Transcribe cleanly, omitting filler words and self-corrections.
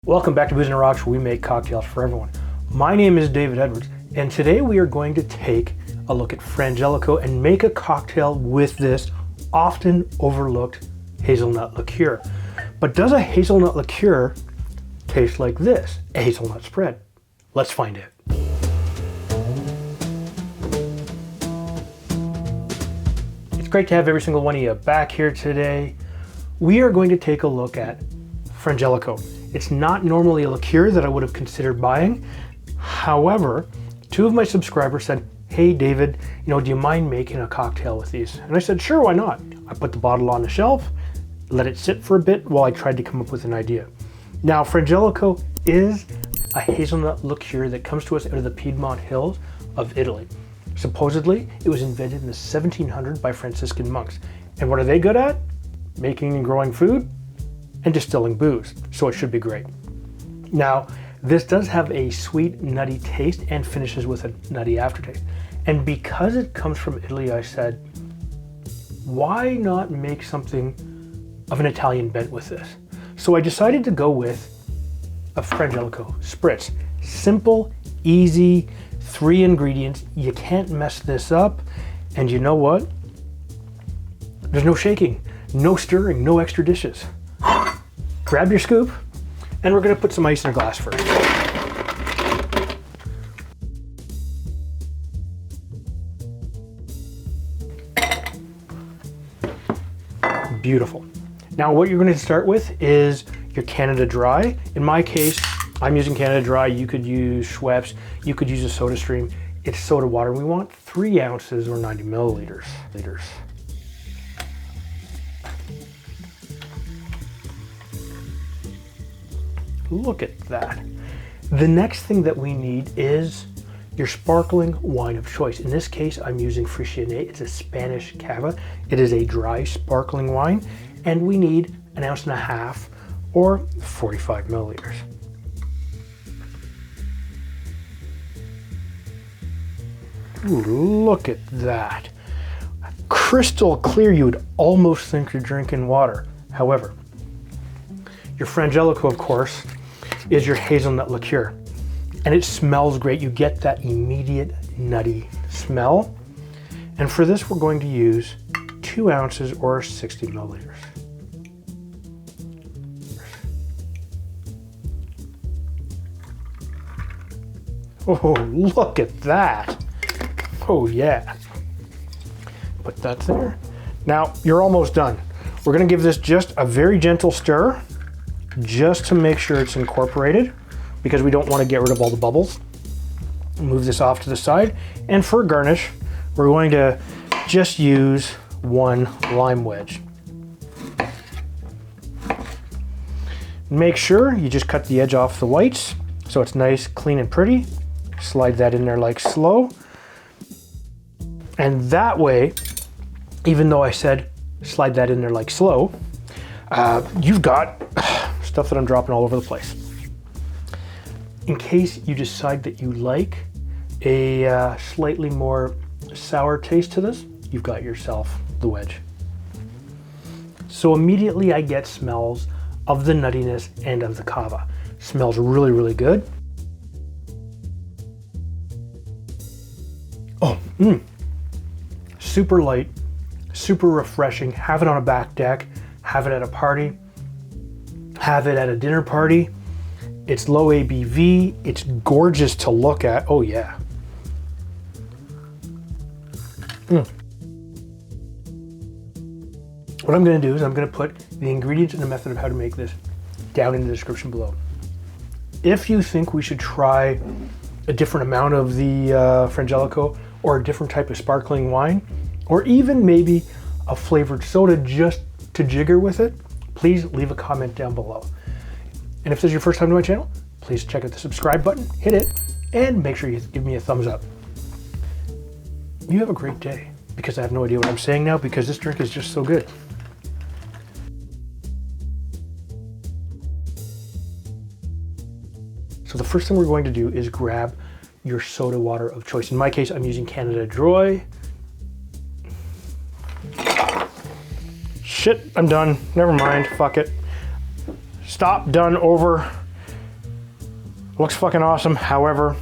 Welcome back to Booze and Rocks, where we make cocktails for everyone. My name is David Edwards, and today we are going to take a look at Frangelico and make a cocktail with this often overlooked hazelnut liqueur. But does a hazelnut liqueur taste like this, a hazelnut spread? Let's find it. It's great to have every single one of you back here today. We are going to take a look at Frangelico. It's not normally a liqueur that I would have considered buying. However, two of my subscribers said, "Hey David, do you mind making a cocktail with these?" And I said, sure, why not? I put the bottle on the shelf, let it sit for a bit while I tried to come up with an idea. Now, Frangelico is a hazelnut liqueur that comes to us out of the Piedmont Hills of Italy. Supposedly, it was invented in the 1700s by Franciscan monks. And what are they good at? Making and growing food and distilling booze, so it should be great. Now, this does have a sweet, nutty taste and finishes with a nutty aftertaste. And because it comes from Italy, I said, why not make something of an Italian bent with this? So I decided to go with a Frangelico Spritz. Simple, easy, 3 ingredients. You can't mess this up. And you know what? There's no shaking, no stirring, no extra dishes. Grab your scoop, and we're going to put some ice in a glass first. Beautiful. Now what you're going to start with is your Canada Dry. In my case, I'm using Canada Dry. You could use Schweppes. You could use a Soda Stream. It's soda water. We want 3 ounces or 90 milliliters. Look at that. The next thing that we need is your sparkling wine of choice. In this case, I'm using Frangelico. It's a Spanish cava. It is a dry sparkling wine, and we need 1.5 ounces or 45 milliliters. Ooh, look at that. Crystal clear. You would almost think you're drinking water. However, your Frangelico, of course, is your hazelnut liqueur, and it smells great. You get that immediate nutty smell. And for this, we're going to use 2 ounces or 60 milliliters. Oh, look at that. Oh yeah. Put that there. Now, you're almost done. We're gonna give this just a very gentle stir, just to make sure it's incorporated, because we don't want to get rid of all the bubbles. Move this off to the side. And for a garnish, we're going to just use 1 lime wedge. Make sure you just cut the edge off the whites so it's nice, clean, and pretty. Slide that in there like slow. And that way, even though I said slide that in there like slow, you've got stuff that I'm dropping all over the place. In case you decide that you like a slightly more sour taste to this, you've got yourself the wedge. So immediately I get smells of the nuttiness and of the cava. Smells really, really good. Oh, super light, super refreshing. Have it on a back deck, have it at a party, have it at a dinner party. It's low ABV. It's gorgeous to look at. Oh yeah. What I'm going to do is I'm going to put the ingredients and the method of how to make this down in the description below. If you think we should try a different amount of the Frangelico, or a different type of sparkling wine, or even maybe a flavored soda just to jigger with it, please leave a comment down below. And if this is your first time to my channel, please check out the subscribe button, hit it, and make sure you give me a thumbs up. You have a great day, because I have no idea what I'm saying now, because this drink is just so good. So the first thing we're going to do is grab your soda water of choice. In my case, I'm using Canada Dry. Shit, I'm done. Never mind, fuck it. Stop, done, over. Looks fucking awesome. However,